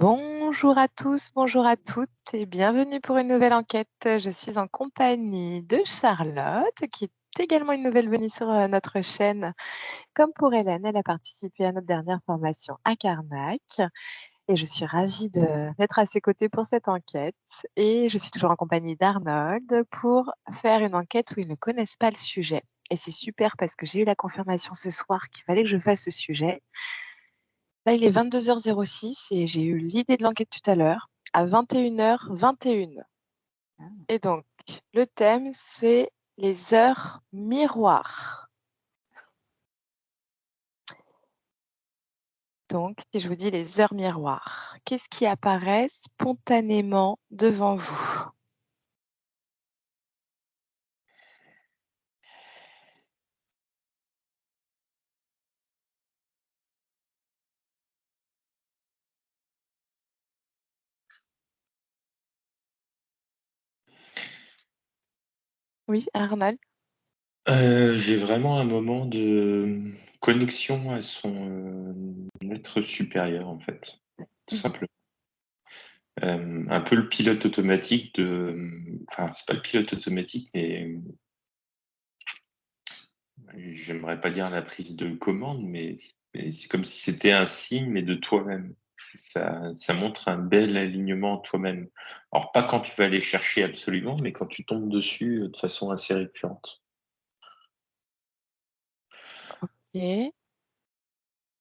Bonjour à tous, bonjour à toutes et bienvenue pour une nouvelle enquête. Je suis en compagnie de Charlotte, qui est également une nouvelle venue sur notre chaîne. Comme pour Hélène, elle a participé à notre dernière formation à Carnac et je suis ravie d'être à ses côtés pour cette enquête. Et je suis toujours en compagnie d'Arnold pour faire une enquête où ils ne connaissent pas le sujet. Et c'est super parce que j'ai eu la confirmation ce soir qu'il fallait que je fasse ce sujet. Là, il est 22h06 et j'ai eu l'idée de l'enquête tout à l'heure, à 21h21. Et donc, le thème, c'est les heures miroirs. Donc, si je vous dis les heures miroirs, qu'est-ce qui apparaît spontanément devant vous? Oui, Arnold? J'ai vraiment un moment de connexion à son être supérieur, en fait, tout simplement. Un peu le pilote automatique enfin, c'est pas le pilote automatique, mais j'aimerais pas dire la prise de commande, mais c'est comme si c'était un signe, mais de toi-même. Ça montre un bel alignement en toi-même. Alors, pas quand tu vas aller chercher absolument, mais quand tu tombes dessus de façon assez récurrente. Ok.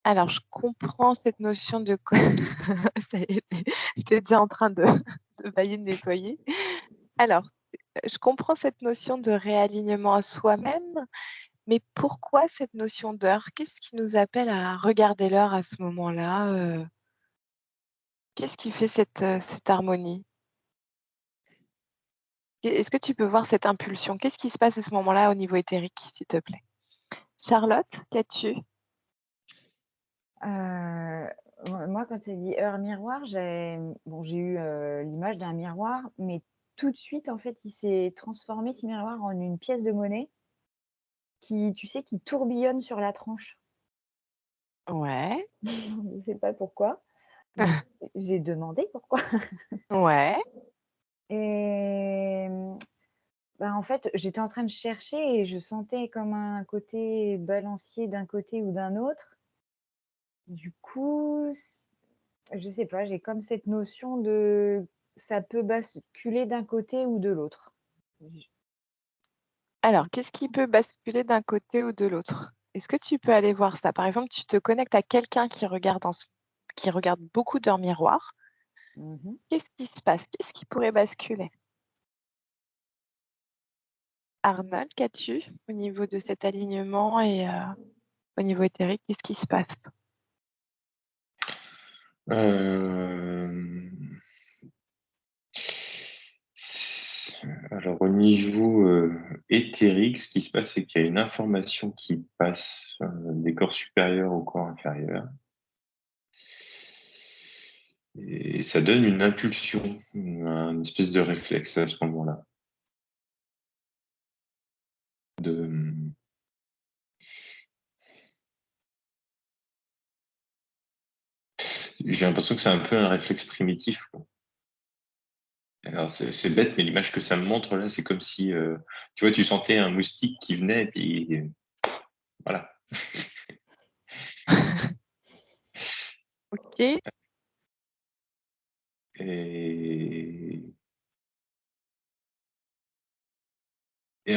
Alors, je comprends cette notion de... Ça y est, t'es déjà en train de bailler, de nettoyer. Alors, je comprends cette notion de réalignement à soi-même, mais pourquoi cette notion d'heure? Qu'est-ce qui nous appelle à regarder l'heure à ce moment-là? Qu'est-ce qui fait cette harmonie? Est-ce que tu peux voir cette impulsion? Qu'est-ce qui se passe à ce moment-là au niveau éthérique, s'il te plaît? Charlotte, qu'as-tu? Moi, quand tu dit heure miroir, j'ai eu l'image d'un miroir, mais tout de suite, en fait, il s'est transformé, ce miroir, en une pièce de monnaie qui, tu sais, qui tourbillonne sur la tranche. Ouais, Je ne sais pas pourquoi. J'ai demandé pourquoi. ouais. Et en fait, j'étais en train de chercher et je sentais comme un côté balancier d'un côté ou d'un autre. Du coup, je sais pas, j'ai comme cette notion de ça peut basculer d'un côté ou de l'autre. J Alors, qu'est-ce qui peut basculer d'un côté ou de l'autre? Est-ce que tu peux aller voir ça? Par exemple, tu te connectes à quelqu'un qui regarde beaucoup d'heures miroirs. Mmh. Qu'est-ce qui se passe? Qu'est-ce qui pourrait basculer? Arnold, qu'as-tu au niveau de cet alignement et au niveau éthérique, qu'est-ce qui se passe? Hem, alors au niveau, éthérique, ce qui se passe, c'est qu'il y a une information qui passe, des corps supérieurs au corps inférieur et ça donne une impulsion, une espèce de réflexe à ce moment-là, de, j'ai l'impression que c'est un peu un réflexe primitif, quoi. Alors c'est bête, mais l'image que ça me montre là, c'est comme si, tu vois, tu sentais un moustique qui venait et puis voilà. OK. Et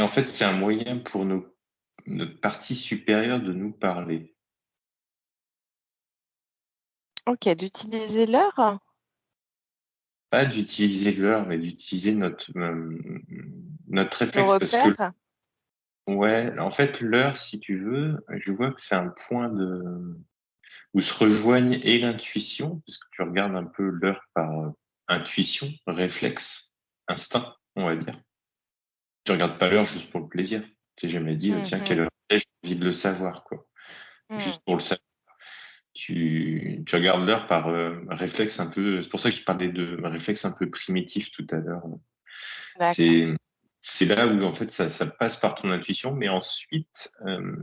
en fait, c'est un moyen pour notre partie supérieure de nous parler. OK, d'utiliser l'heure? Pas d'utiliser l'heure, mais d'utiliser notre Nos réflexe parce que repères? ouais, en fait, l'heure, si tu veux, je vois que c'est un point où se rejoignent et l'intuition, parce que tu regardes un peu l'heure par, intuition, réflexe, instinct, on va dire. Tu regardes pas l'heure juste pour le plaisir. Tu t'es jamais dit: «Tiens, quelle Mmh. heure il est? J'ai envie de le savoir», quoi. Mmh. Juste pour le savoir. Tu regardes l'heure par, réflexe un peu, c'est pour ça que je parlais de réflexe un peu primitif tout à l'heure. D'accord. C'est c'est là où en fait ça passe par ton intuition, mais ensuite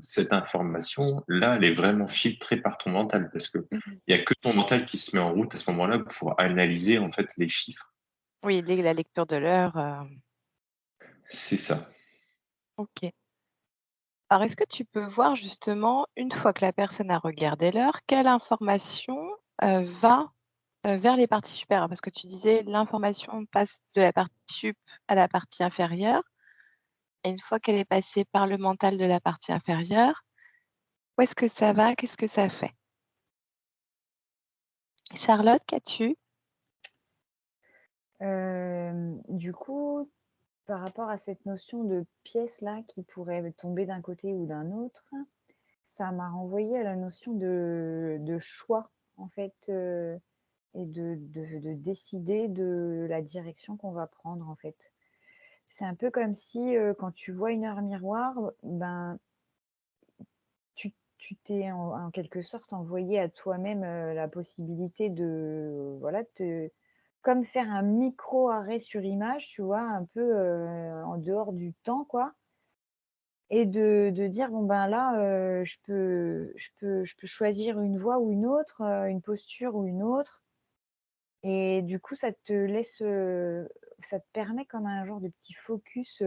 cette information là, elle est vraiment filtrée par ton mental parce que Mhm. il y a que ton mental qui se met en route à ce moment-là pour analyser en fait les chiffres. Oui, la lecture de l'heure. C'est ça. Ok. Alors, est-ce que tu peux voir justement, une fois que la personne a regardé l'heure, quelle information va vers les parties supérieures? Parce que tu disais l'information passe de la partie sup à la partie inférieure. Et une fois qu'elle est passée par le mental de la partie inférieure, où est-ce que ça va? Qu'est-ce que ça fait? Charlotte, qu'as-tu? Du coup, par rapport à cette notion de pièce là qui pourrait tomber d'un côté ou d'un autre, ça m'a renvoyé à la notion de choix en fait, et de décider de la direction qu'on va prendre en fait. C'est un peu comme si quand tu vois une heure miroir, ben tu t'es en quelque sorte envoyé à toi-même la possibilité de voilà comme faire un micro arrêt sur image, tu vois, un peu en dehors du temps quoi. Et de dire: «Bon, ben, là, je peux choisir une voie ou une autre, une posture ou une autre» et du coup, ça te laisse, ça te permet comme un genre de petit focus,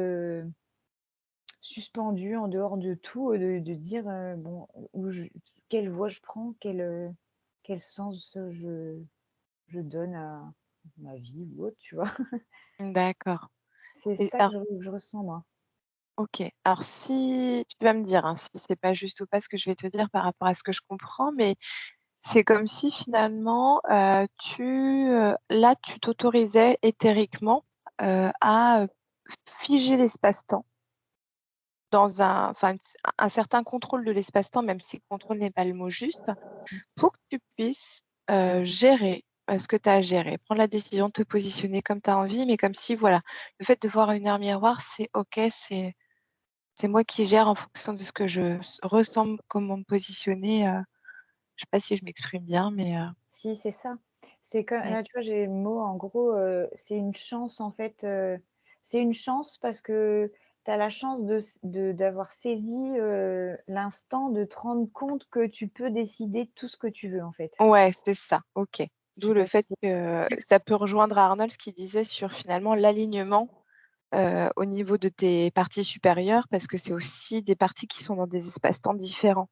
suspendu en dehors de tout, de dire, «Bon, où je quelle voie je prends, quel sens, je donne à ma vie» ou autre, tu vois? D'accord. C'est Et ça alors, que je ressens moi. OK. Alors si tu vas me dire, hein, si c'est pas juste ou pas ce que je vais te dire par rapport à ce que je comprends, mais c'est comme si finalement, là, tu t'autorisais éthériquement, à, figer l'espace-temps dans un certain contrôle de l'espace-temps, même si contrôle n'est pas le mot juste, pour que tu puisses, gérer, ce que tu as à gérer. Prendre la décision de te positionner comme tu as envie, mais comme si voilà, le fait de voir une heure miroir, c'est OK, c'est moi qui gère en fonction de ce que je ressens, comment me positionner, je sais pas si je m'exprime bien, mais Si, c'est ça. C'est que mmh, là, tu vois, j'ai le mot en gros, c'est une chance en fait, c'est une chance parce que tu as la chance d'avoir saisi, l'instant de te rendre compte que tu peux décider de tout ce que tu veux en fait. ouais, c'est ça, OK. Je D'où sais le pas fait si que ça peut rejoindre Arnold, ce qu'il disait sur finalement l'alignement, au niveau de tes parties supérieures, parce que c'est aussi des parties qui sont dans des espaces-temps différents.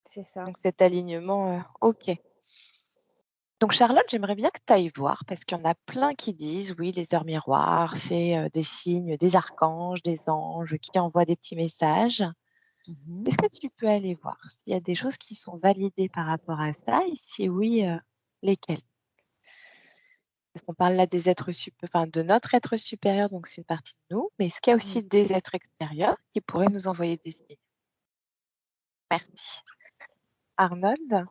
c'est ça. Donc cet alignement, OK. Donc Charlotte, j'aimerais bien que tu ailles voir parce qu'il y en a plein qui disent: «Oui, les heures miroirs, c'est, des signes des archanges, des anges qui envoient des petits messages». Mmh. Est-ce que tu peux aller voir s'il y a des choses qui sont validées par rapport à ça et si oui, lesquelles? Parce qu'on parle là des êtres de notre être supérieur, donc c'est une partie de nous, mais est-ce qu'il y a Mmh. aussi des êtres extérieurs qui pourraient nous envoyer des signes? Merci. Arnold?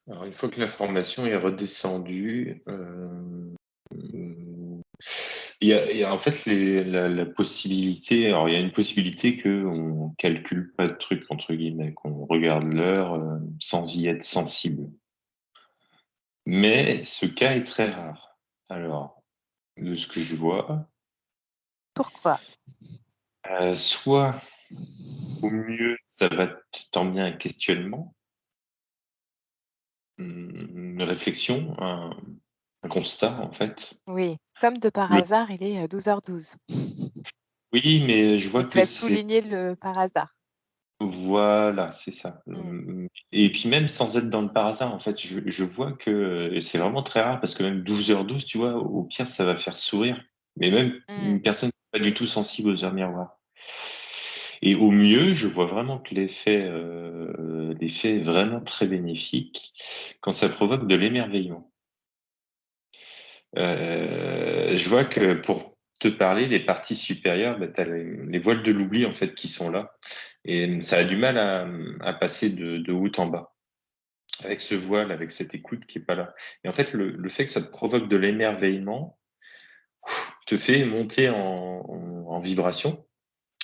Alors une fois que l'information est redescendue, il y a en fait la possibilité, alors il y a une possibilité qu'on calcule pas de trucs entre guillemets, qu'on regarde l'heure sans y être sensible. Mais ce cas est très rare. Alors, de ce que je vois, Pourquoi? soit au mieux ça va t'emmener un questionnement, une réflexion, un constat en fait. Oui, comme de par Le- hasard, il est, 12h12 Oui, mais je vois et tu que as c'est souligné le par hasard. voilà, c'est ça. Mmh. Et puis même sans être dans le par hasard, en fait, je vois que et c'est vraiment très rare parce que même 12h12, tu vois, au pire, ça va faire sourire. Mais même Mmh. une personne pas du tout sensible aux heures miroirs. Et au mieux, je vois vraiment que l'effet est vraiment très bénéfique quand ça provoque de l'émerveillement. Je vois que pour te parler, les parties supérieures, bah, tu as les voiles de l'oubli en fait qui sont là. Et ça a du mal à passer de haut en bas, avec ce voile, avec cette écoute qui est pas là. Et en fait, le fait que ça te provoque de l'émerveillement te fait monter en vibration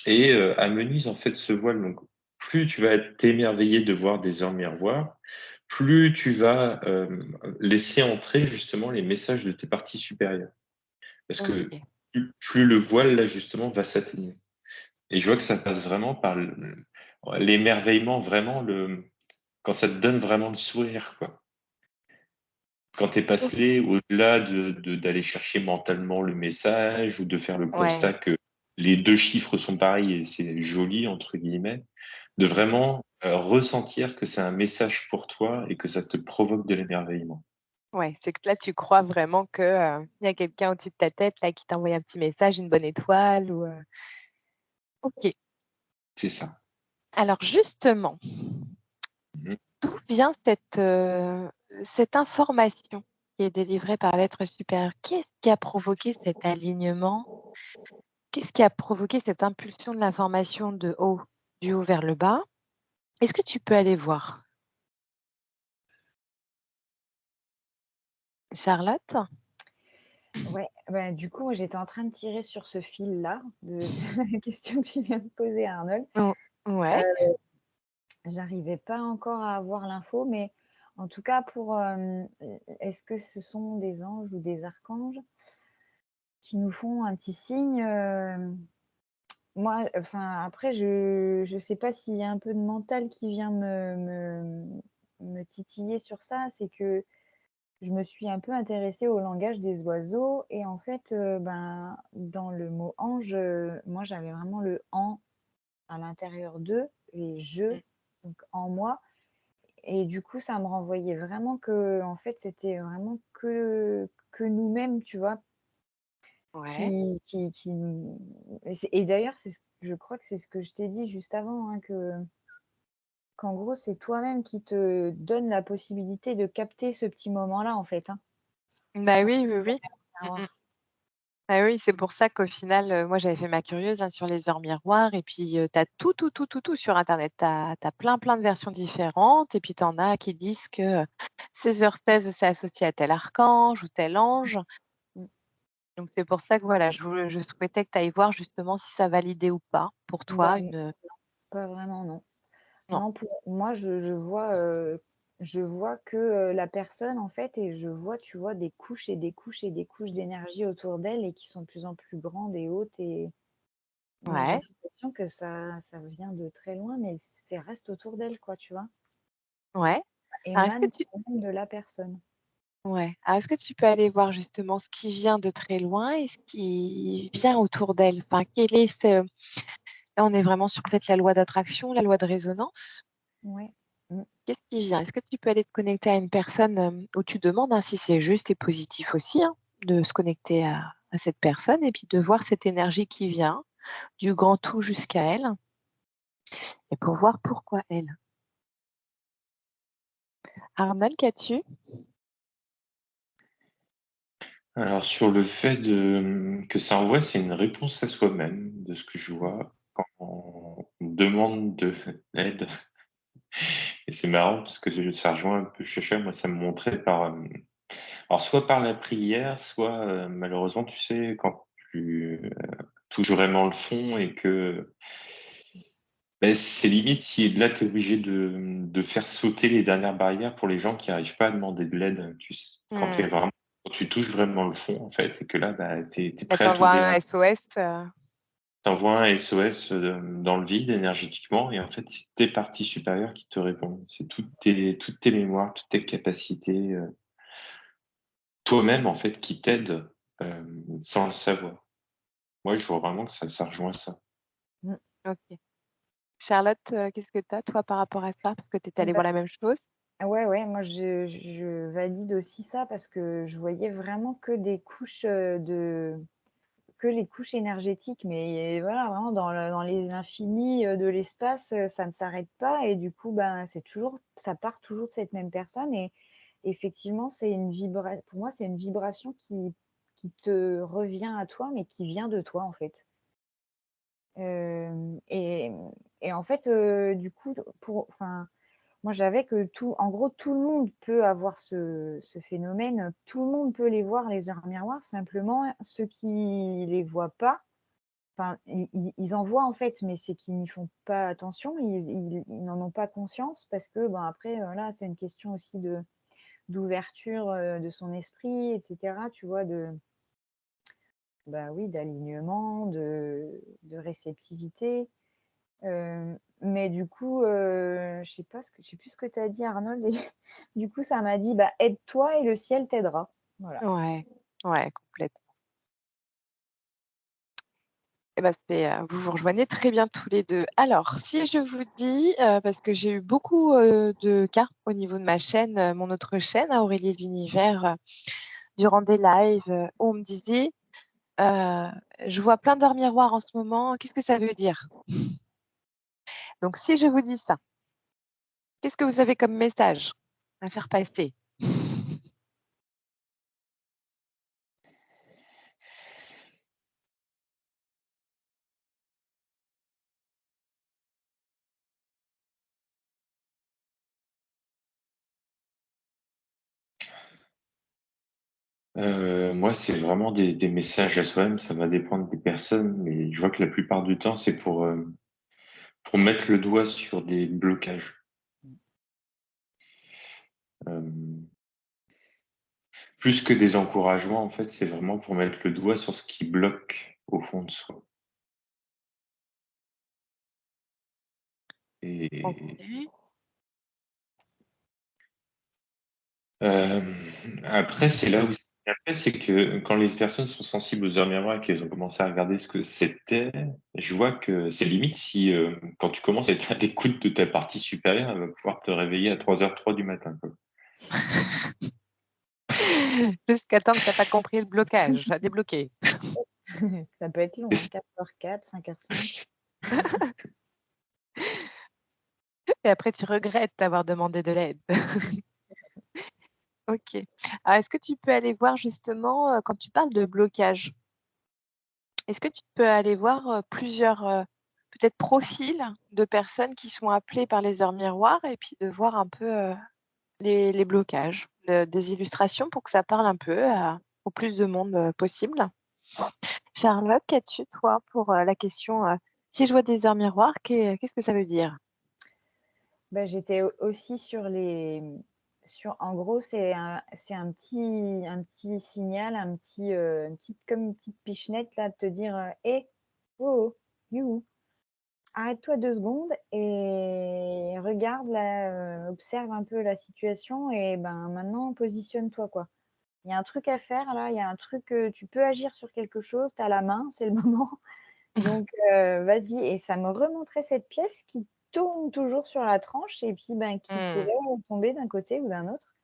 et amenuise en fait ce voile. Donc, plus tu vas être émerveillé de voir des heures miroirs, plus tu vas laisser entrer justement les messages de tes parties supérieures. Parce que OK. plus le voile, là, justement, va s'atténuer. Et je vois que ça passe vraiment par l'émerveillement, vraiment, quand ça te donne vraiment le sourire, quoi. Quand tu es Ok. passé au-delà d'aller chercher mentalement le message ou de faire le Ouais, constat que les deux chiffres sont pareils et c'est joli, entre guillemets, de vraiment ressentir que c'est un message pour toi et que ça te provoque de l'émerveillement. ouais, c'est que là, tu crois vraiment que, il y a quelqu'un au-dessus de ta tête là qui t'a envoyé un petit message, une bonne étoile ou OK. C'est ça. Alors justement, Mhm. d'où vient cette information qui est délivrée par l'être supérieur? Qu'est-ce qui a provoqué cet alignement? Qu'est-ce qui a provoqué cette impulsion de l'information du haut vers le bas? Est-ce que tu peux aller voir? Charlotte? Ouais, bah, du coup, j'étais en train de tirer sur ce fil-là de la question que tu viens de poser à Arnold. O ouais, Euh, J'arrivais pas encore à avoir l'info, mais en tout cas, est-ce que ce sont des anges ou des archanges qui nous font un petit signe? Moi, enfin, après, je sais pas s'il y a un peu de mental qui vient me titiller sur ça. C'est que je me suis un peu intéressée au langage des oiseaux et en fait, ben, dans le mot ange, moi, j'avais vraiment le en à l'intérieur d'eux et je, mmh, donc en moi. Et du coup, ça me renvoyait vraiment que, en fait, c'était vraiment que nous-mêmes, tu vois, ouais. qui et d'ailleurs, je crois que c'est ce que je t'ai dit juste avant, hein, qu'en gros, c'est toi-même qui te donne la possibilité de capter ce petit moment-là, en fait, hein. Bah, oui, oui, oui. Mmh mh. Miroir. Ah oui, c'est pour ça qu'au final, moi j'avais fait ma curieuse, hein, sur les heures miroirs et puis, tu as tout, tout, tout, tout, tout sur internet. Tu as plein, plein de versions différentes et puis tu en as qui disent que, 16h16 c'est associé à tel archange ou tel ange. Mmh. Donc c'est pour ça que voilà, je souhaitais que tu ailles voir justement si ça validait ou pas pour Bah, toi non, une, pas vraiment, non. non. Non, pour moi, je vois que, la personne, en fait, et je vois, tu vois, des couches et des couches et des couches d'énergie autour d'elle et qui sont de plus en plus grandes et hautes mais j'ai Ouais, l'impression que ça vient de très loin, mais ça reste autour d'elle, quoi, tu vois? ouais. Alors est-ce que Émane tu quand même de la personne. ouais, alors est-ce que tu peux aller voir justement ce qui vient de très loin et ce qui vient autour d'elle? Enfin, quel est ce là, on est vraiment sur peut-être la loi d'attraction, la loi de résonance. Ouais. Mmh. Qu'est-ce qui vient? Est-ce que tu peux aller te connecter à une personne, où tu demandes, hein, si c'est juste et positif aussi, hein, de se connecter à cette personne et puis de voir cette énergie qui vient, du grand tout jusqu'à elle et pour voir pourquoi elle. Arnold, qu'as-tu? Alors, sur le fait que ça envoie, c'est une réponse à soi-même, de ce que je vois, quand on demande de l'aide. Et c'est marrant parce que ça rejoint un peu Chacha. Moi, ça me montrait alors soit par la prière, soit malheureusement, tu sais, quand tu touches vraiment le fond et que ben, c'est limite si là, tu es obligé de faire sauter les dernières barrières pour les gens qui n'arrivent pas à demander de l'aide. Mmh. Quand tu touches vraiment le fond, en fait, et que là, bah, tu es Elle prêt à t'envoie t'ouvrir. un SOS, T'envoies un SOS dans le vide énergétiquement et en fait, c'est tes parties supérieures qui te répondent. C'est toutes tes mémoires, toutes tes capacités, toi-même en fait qui t'aident sans le savoir. Moi, je vois vraiment que ça rejoint ça. Mmh. OK. Charlotte, qu'est-ce que tu as toi par rapport à ça? Parce que tu étais allée Bah, voir la même chose? ouais, ouais, moi je valide aussi ça parce que je voyais vraiment que des couches, que les couches énergétiques, mais voilà, vraiment dans l'infini, de l'espace, ça ne s'arrête pas et du coup, ben, ça part toujours de cette même personne et effectivement, pour moi, c'est une vibration qui te revient à toi, mais qui vient de toi, en fait. Hem et en fait, du coup, enfin, moi, j'avais que en gros, tout le monde peut avoir ce phénomène, tout le monde peut les voir, les heures miroirs, simplement ceux qui les voient pas, enfin, ils en voient, en fait, mais c'est qu'ils n'y font pas attention, ils n'en ont pas conscience parce que, ben, après, là, c'est une question aussi d'ouverture, de son esprit et cetera, tu vois? bah oui, d'alignement, de réceptivité. Mais du coup, je sais pas je sais plus ce que tu as dit, Arnold. Et du coup, ça m'a dit, bah, aide-toi et le ciel t'aidera. Voilà. Ouais, ouais, complètement. Et bah, vous vous rejoignez très bien tous les 2. Alors, si je vous dis, parce que j'ai eu beaucoup, de cas au niveau de ma chaîne, mon autre chaîne, hein, Aurélie l'Univers, durant des lives, où on me disait, heu: «Je vois plein d'heures miroirs en ce moment, qu'est-ce que ça veut dire?» Donc si je vous dis ça, qu'est-ce que vous avez comme message à faire passer? Moi, c'est vraiment des messages à soi-même, ça va dépendre des personnes, mais je vois que la plupart du temps, c'est pour mettre le doigt sur des blocages. Hem, Plus que des encouragements, en fait, c'est vraiment pour mettre le doigt sur ce qui bloque au fond de soi. Et OK. hem, après, c'est que quand les personnes sont sensibles aux heures miroirs et qu'elles ont commencé à regarder ce que c'était, je vois que c'est limite si, quand tu commences à être à l'écoute de ta partie supérieure, elle va pouvoir te réveiller à 3h03 du matin, quoi. Jusqu'à temps que tu as pas compris le blocage à débloquer. Ça peut être long, hein, 4h04, 5h05. Et après tu regrettes d'avoir demandé de l'aide. OK. Alors est-ce que tu peux aller voir justement, quand tu parles de blocage, est-ce que tu peux aller voir, plusieurs, peut-être profils de personnes qui sont appelées par les heures miroirs et puis de voir un peu, les blocages, des illustrations pour que ça parle un peu au plus de monde, possible? Charlotte, qu'as-tu toi pour, la question, si je vois des heures miroirs, qu'est-ce que ça veut dire? Bah, j'étais aussi sur en gros, c'est un petit signal, comme une petite pichenette là, de te dire, «Hé, oh, oh, you, arrête-toi 2 secondes et regarde là, observe un peu la situation et ben, maintenant positionne-toi, quoi. Il y a un truc à faire là, il y a un truc, tu peux agir sur quelque chose, tu as la main, c'est le moment». Donc vas-y, et ça me remontrait cette pièce qui tourne toujours sur la tranche et puis, ben, qui Mmh. pourrait tomber d'un côté ou d'un autre.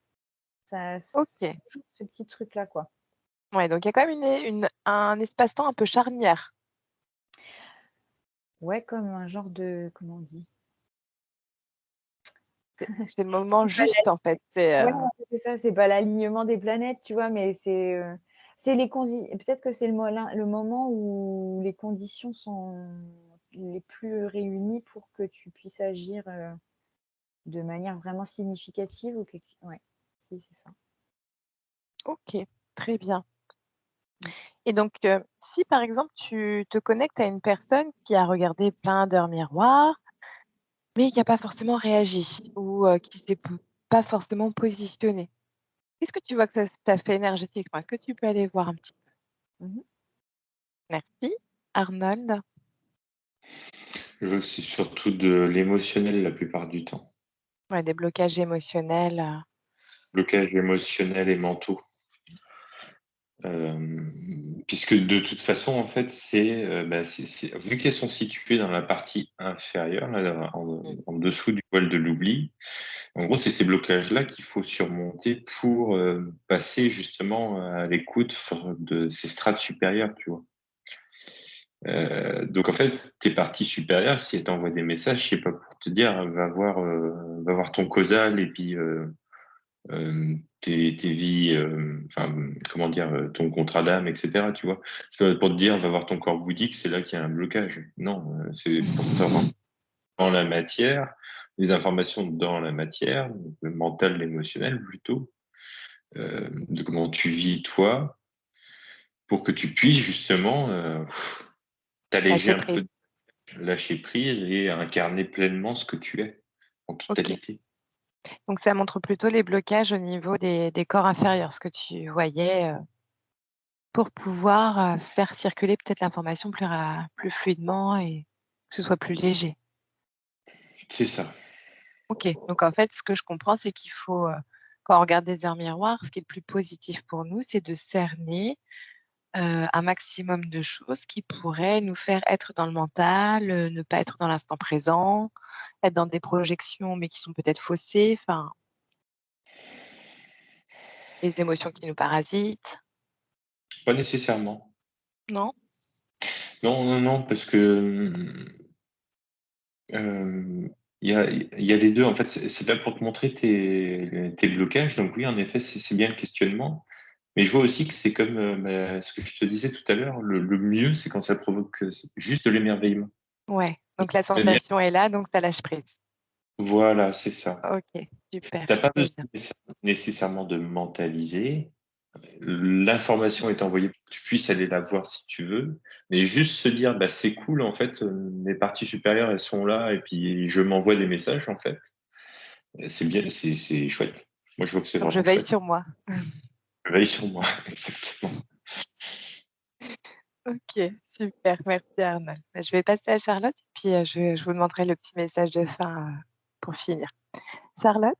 Ça c'est OK. toujours ce petit truc-là, quoi. Ouais, donc il y a quand même un espace-temps un peu charnière. Ouais, comme un genre de comment on dit? C'est le moment C'est pas juste en fait, ouais, c'est ça, c'est pas l'alignement des planètes, tu vois? Mais c'est les condi peut-être que c'est le moment où les conditions sont les plus réunies pour que tu puisses agir, de manière vraiment significative ou quelque ouais, si, c'est ça. OK, très bien. Mmh. Et donc, si par exemple tu te connectes à une personne qui a regardé plein d'heures miroirs, mais qui a pas forcément réagi ou, qui s'est pas forcément positionnée. Qu'est-ce que tu vois que ça fait énergétiquement? Est-ce que tu peux aller voir un petit peu? Mmh mh. Merci. Arnold? Je vois que c'est surtout de l'émotionnel la plupart du temps. Ouais, des blocages émotionnels, Blocages émotionnels et mentaux. Puisque de toute façon, en fait, c'est vu qu'elles sont situées dans la partie inférieure, là, Mmh. en dessous du voile de l'oubli, en gros, c'est ces blocages-là qu'il faut surmonter pour, passer justement à l'écoute de ces strates supérieures, tu vois? Donc en fait, tes parties supérieures, si elles t'envoient des messages, c'est pas pour te dire: va voir ton causal et puis, tes vies, enfin, comment dire? Ton contrat d'âme et cetera, tu vois? C'est pas pour te dire: «Va voir ton corps bouddhique, c'est là qu'il y a un blocage». Non, c'est pour te rendre dans la matière, les informations dans la matière, donc le mental, l'émotionnel plutôt, de comment tu vis toi, pour que tu puisses justement, t'alléger Lâcher un peu, prise. lâcher prise et incarner pleinement ce que tu es, en OK. totalité. Donc ça montre plutôt les blocages au niveau des corps inférieurs, ce que tu voyais, pour pouvoir, faire circuler peut-être l'information plus fluidement et que ce soit plus léger. C'est ça. OK, donc en fait, ce que je comprends, c'est qu'il faut, quand on regarde des heures miroirs, ce qui est le plus positif pour nous, c'est de cerner, un maximum de choses qui pourraient nous faire être dans le mental, ne pas être dans l'instant présent, être dans des projections, mais qui sont peut-être faussées, enfin, les émotions qui nous parasitent, Pas nécessairement. non? Non, non, non, parce que, il y a les 2 en fait, c'est là pour te montrer tes blocages, donc oui, en effet, c'est bien le questionnement, mais je vois aussi que c'est comme, ce que je te disais tout à l'heure, le mieux, c'est quand ça provoque, juste de l'émerveillement. Ouais, donc la sensation est là, donc ça lâche prise. Voilà, c'est ça. OK, super, Tu as pas très besoin bien. nécessairement de mentaliser. L'information est envoyée pour que tu puisses aller la voir si tu veux, mais juste se dire: «Bah, c'est cool en fait, mes parties supérieures, elles sont là et puis je m'envoie des messages en fait». C'est bien, c'est chouette. Moi, je vois que c'est Donc je vraiment veille chouette. sur moi. Je veille sur moi, exactement. OK, super, merci Arnold. Bah, je vais passer à Charlotte et puis, je vous demanderai le petit message de fin, pour finir. Charlotte?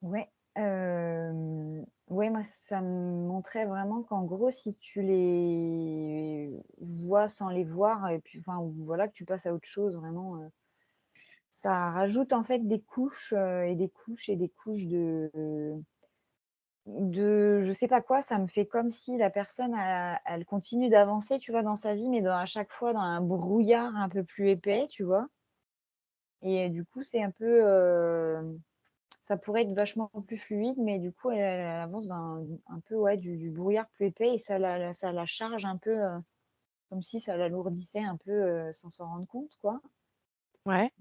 Ouais, ouais, moi, ça me montrait vraiment qu'en gros, si tu les vois sans les voir et puis enfin, ou voilà, que tu passes à autre chose vraiment, ça rajoute en fait des couches, et des couches et des couches de je sais pas quoi. Ça me fait comme si la personne, elle continue d'avancer, tu vois, dans sa vie, mais à chaque fois dans un brouillard un peu plus épais, tu vois? Et du coup, c'est un peu, ça pourrait être vachement plus fluide, mais du coup, elle avance dans un peu, ouais, du brouillard plus épais et ça la charge un peu, comme si ça l'alourdissait un peu, sans s'en rendre compte, quoi. Ouais.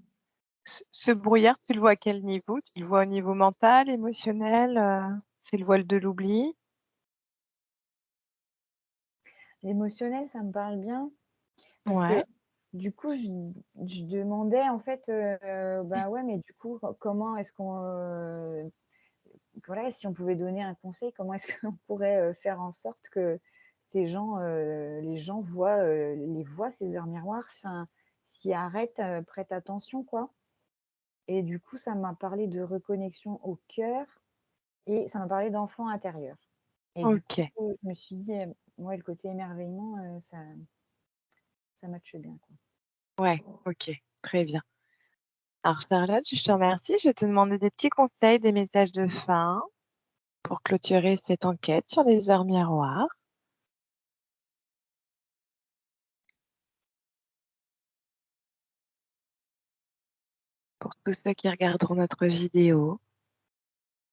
Ce brouillard, tu le vois à quel niveau? Tu le vois au niveau mental, émotionnel, c'est le voile de l'oubli? L'émotionnel, ça me parle bien parce que Ouais, du coup, je demandais en fait, bah, ouais, mais du coup, comment est-ce qu'on, voilà, si on pouvait donner un conseil, comment est-ce qu'on pourrait, faire en sorte que ces gens, les gens voient, les voient ces heures miroirs, enfin, s'y arrêtent, prêtent attention, quoi. Et du coup, ça m'a parlé de reconnexion au cœur et ça m'a parlé d'enfant intérieur. Et du coup, OK. je me suis dit, ouais, le côté émerveillement, ça matche bien, quoi. Ouais, OK, très bien. Alors Charlotte, je te remercie. Je vais te demander des petits conseils, des messages de fin pour clôturer cette enquête sur les heures miroirs. Pour tous ceux qui regarderont notre vidéo,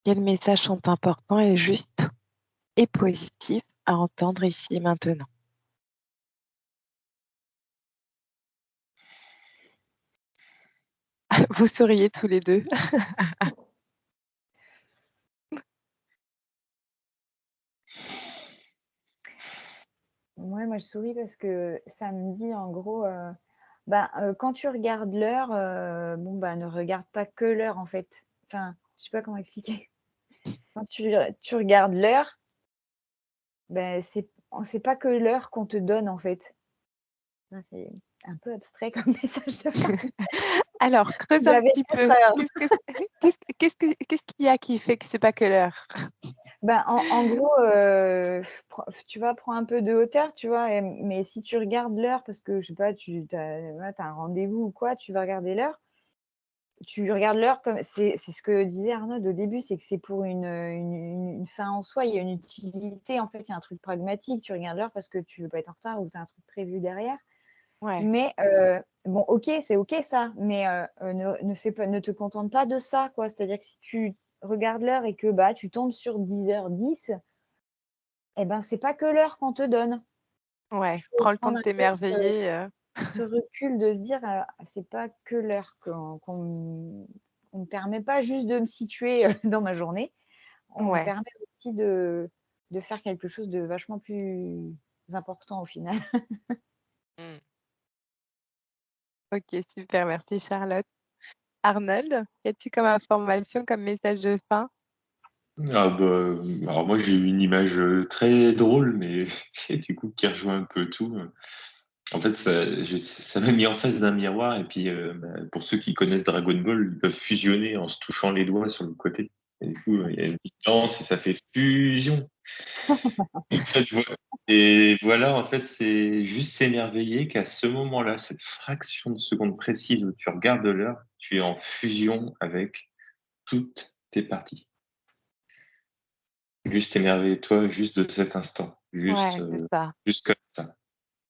quels messages sont importants et justes et positifs à entendre ici et maintenant? Vous souriez tous les 2. Ouais, moi, je souris parce que ça me dit, en gros, bah, quand tu regardes l'heure, bon, bah, ne regarde pas que l'heure, en fait. Enfin, je sais pas comment expliquer. Quand tu regardes l'heure, ben c'est pas que l'heure qu'on te donne, en fait. Enfin, c'est un peu abstrait comme message de fin. Alors creuse un J'avais petit peu. 4 heures. Qu'est-ce qu'il y a qui fait que c'est pas que l'heure? Ben, en gros, tu vois, prends un peu de hauteur, tu vois? Mais si tu regardes l'heure parce que, je sais pas, tu as voilà, tu as un rendez-vous ou quoi, tu vas regarder l'heure. Tu regardes l'heure comme c'est ce que disait Arnaud au début, c'est que c'est pour une fin en soi. Il y a une utilité, en fait, il y a un truc pragmatique. Tu regardes l'heure parce que tu veux pas être en retard ou tu as un truc prévu derrière. Ouais, Mais bon, OK, c'est OK ça, mais ne fais pas, ne te contente pas de ça, quoi. C'est-à-dire que si tu regardes l'heure et que, bah, tu tombes sur 10h10, et ben, c'est pas que l'heure qu'on te donne. Il ouais, faut prends le temps prendre de un peu t'émerveiller, ce recul de se dire, c'est pas que l'heure qu'on me permet pas juste de me situer, dans ma journée. On me ouais. permet aussi de faire quelque chose de vachement plus important au final. Mmh. OK, super, merci Charlotte. Arnold, qu'as-tu comme information, comme message de fin? Ah bah, alors moi j'ai eu une image très drôle, mais du coup qui rejoint un peu tout. En fait, ça m'a mis en face d'un miroir, et puis pour ceux qui connaissent Dragon Ball, ils peuvent fusionner en se touchant les doigts sur le côté. Et du coup, il y a une petite danse et ça fait fusion. Et, en fait, et voilà, en fait, c'est juste s'émerveiller qu'à ce moment-là, cette fraction de seconde précise où tu regardes l'heure, tu es en fusion avec toutes tes parties. Juste émerveille-toi juste de cet instant, Ouais, c'est ça. juste comme ça.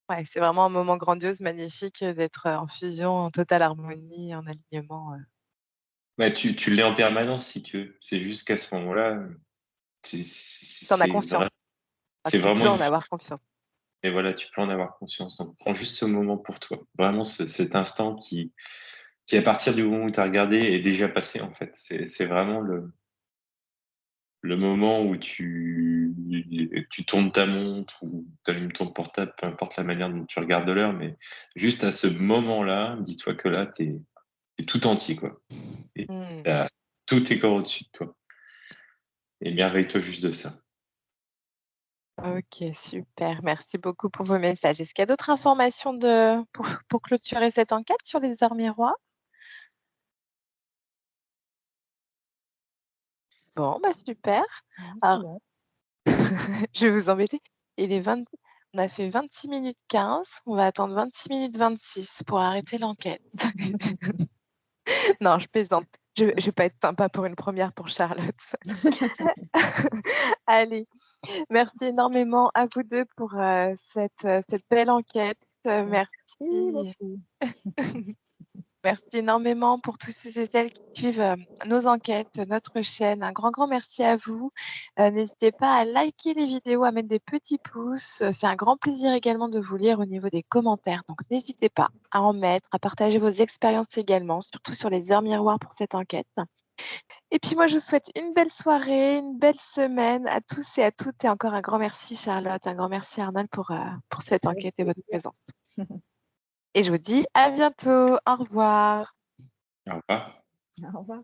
Ouais, c'est vraiment un moment grandiose, magnifique, d'être, en fusion, en totale harmonie, en alignement. Ouais, tu l'es en permanence si tu veux. C'est juste qu'à ce moment-là, c'est Tu en as c'est conscience. vra- Enfin, c'est tu vraiment peux une. en avoir conscience. Et voilà, tu peux en avoir conscience. Donc, prends juste ce moment pour toi. Vraiment, cet instant qui, à partir du moment où tu as regardé, est déjà passé, en fait. C'est vraiment le moment où tu tournes ta montre ou tu allumes ton portable, peu importe la manière dont tu regardes l'heure, mais juste à ce moment-là, dis-toi que là, t'es tout entier, quoi. Et Mmh. t'as tous tes corps au-dessus de toi. Et merveille-toi juste de ça. OK, super. Merci beaucoup pour vos messages. Est-ce qu'il y a d'autres informations pour clôturer cette enquête sur les heures miroirs? Bon, bah, super. Non, c'est Alors, bon. je vais vous embêter. Il est 20 On a fait 26 minutes 15. On va attendre 26 minutes 26 pour arrêter l'enquête. Non, je plaisante. Je vais pas être sympa pour une première pour Charlotte. Allez, merci énormément à vous 2 pour, cette belle enquête. Merci Merci. beaucoup. Merci énormément pour tous ceux et celles qui suivent, nos enquêtes, notre chaîne. Un grand, grand merci à vous. N'hésitez pas à liker les vidéos, à mettre des petits pouces. C'est un grand plaisir également de vous lire au niveau des commentaires. Donc n'hésitez pas à en mettre, à partager vos expériences également, surtout sur les heures miroirs pour cette enquête. Et puis moi, je vous souhaite une belle soirée, une belle semaine à tous et à toutes. Et encore un grand merci Charlotte, un grand merci Arnold pour cette Avec enquête et votre plaisir. présence. Et je vous dis à bientôt. Au revoir. Au revoir. Au revoir.